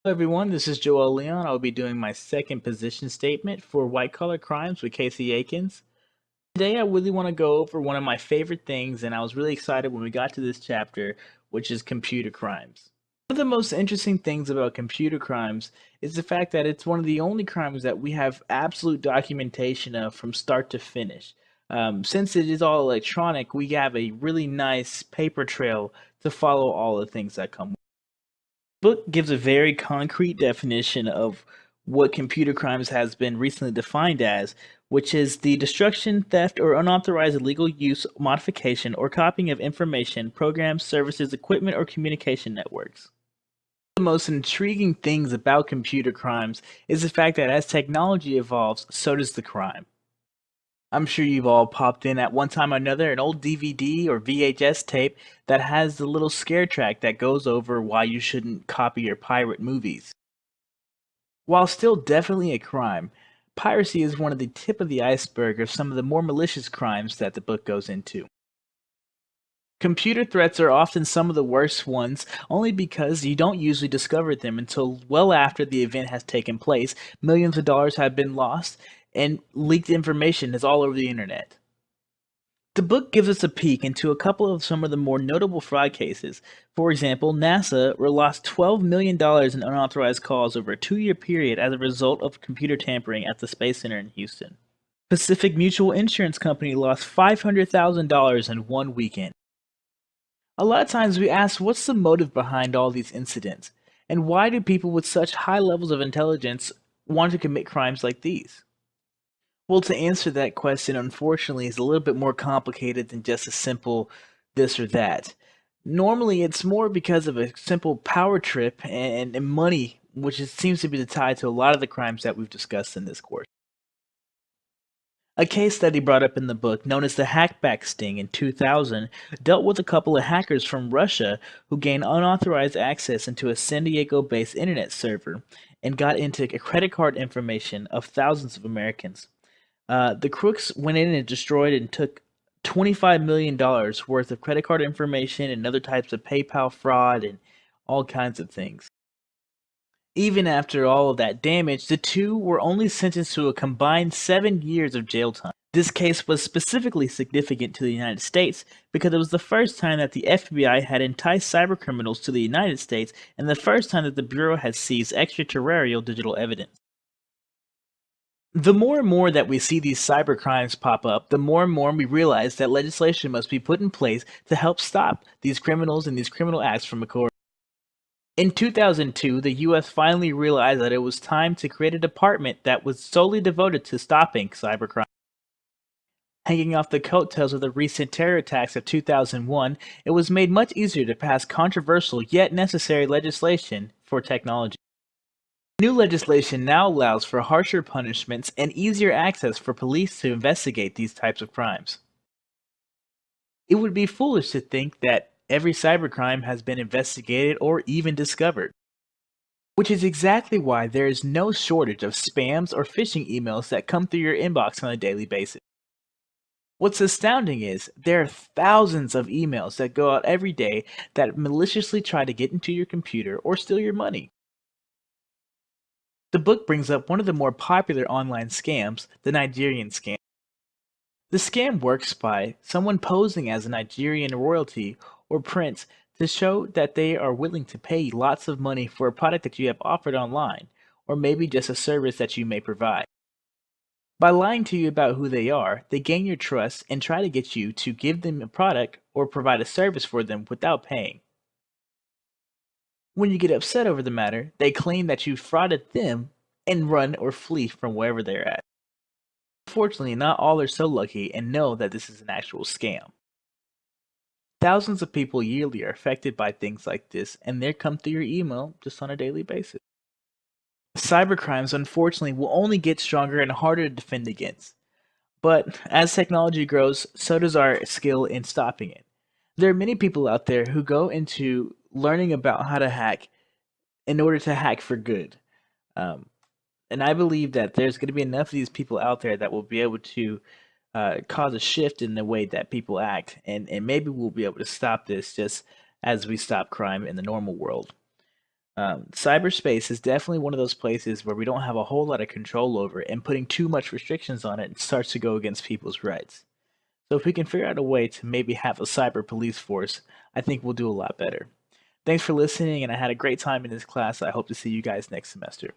Hello everyone, this is Joel Leon. I'll be doing my second position statement for White Collar Crimes with Casey Akins. Today I really want to go over one of my favorite things, and I was really excited when we got to this chapter, which is computer crimes. One of the most interesting things about computer crimes is the fact that it's one of the only crimes that we have absolute documentation of from start to finish. Since it is all electronic, we have a really nice paper trail to follow all the things that come book gives a very concrete definition of what computer crimes has been recently defined as, which is the destruction, theft, or unauthorized illegal use, modification, or copying of information, programs, services, equipment, or communication networks. The most intriguing things about computer crimes is the fact that as technology evolves, so does the crime. I'm sure you've all popped in at one time or another an old DVD or VHS tape that has the little scare track that goes over why you shouldn't copy or pirate movies. While still definitely a crime, piracy is one of the tip of the iceberg of some of the more malicious crimes that the book goes into. Computer threats are often some of the worst ones only because you don't usually discover them until well after the event has taken place, millions of dollars have been lost, and leaked information is all over the internet. The book gives us a peek into a couple of some of the more notable fraud cases. For example, NASA lost $12 million in unauthorized calls over a 2-year period as a result of computer tampering at the Space Center in Houston. Pacific Mutual Insurance Company lost $500,000 in one weekend. A lot of times we ask what's the motive behind all these incidents, and why do people with such high levels of intelligence want to commit crimes like these? Well, to answer that question, unfortunately, is a little bit more complicated than just a simple this or that. Normally, it's more because of a simple power trip and money, which seems to be the tie to a lot of the crimes that we've discussed in this course. A case study brought up in the book, known as the Hackback Sting in 2000, dealt with a couple of hackers from Russia who gained unauthorized access into a San Diego based internet server and got into credit card information of thousands of Americans. The crooks went in and destroyed and took $25 million worth of credit card information and other types of PayPal fraud and all kinds of things. Even after all of that damage, the two were only sentenced to a combined 7 years of jail time. This case was specifically significant to the United States because it was the first time that the FBI had enticed cybercriminals to the United States and the first time that the Bureau had seized extraterrestrial digital evidence. The more and more that we see these cyber crimes pop up, the more and more we realize that legislation must be put in place to help stop these criminals and these criminal acts from occurring. In 2002, the US finally realized that it was time to create a department that was solely devoted to stopping cybercrime. Hanging off the coattails of the recent terror attacks of 2001, it was made much easier to pass controversial yet necessary legislation for technology. New legislation now allows for harsher punishments and easier access for police to investigate these types of crimes. It would be foolish to think that every cybercrime has been investigated or even discovered, which is exactly why there is no shortage of spams or phishing emails that come through your inbox on a daily basis. What's astounding is there are thousands of emails that go out every day that maliciously try to get into your computer or steal your money. The book brings up one of the more popular online scams, the Nigerian scam. The scam works by someone posing as a Nigerian royalty or prince to show that they are willing to pay lots of money for a product that you have offered online, or maybe just a service that you may provide. By lying to you about who they are, they gain your trust and try to get you to give them a product or provide a service for them without paying. When you get upset over the matter, they claim that you frauded them and run or flee from wherever they're at. Unfortunately, not all are so lucky and know that this is an actual scam. Thousands of people yearly are affected by things like this, and they come through your email just on a daily basis. Cybercrimes, unfortunately, will only get stronger and harder to defend against. But as technology grows, so does our skill in stopping it. There are many people out there who go into learning about how to hack in order to hack for good. Um, and I believe that there's going to be enough of these people out there that will be able to cause a shift in the way that people act, and maybe we'll be able to stop this just as we stop crime in the normal world. Cyberspace is definitely one of those places where we don't have a whole lot of control over, and putting too much restrictions on it starts to go against people's rights. So if we can figure out a way to maybe have a cyber police force, I think we'll do a lot better. Thanks for listening, and I had a great time in this class. I hope to see you guys next semester.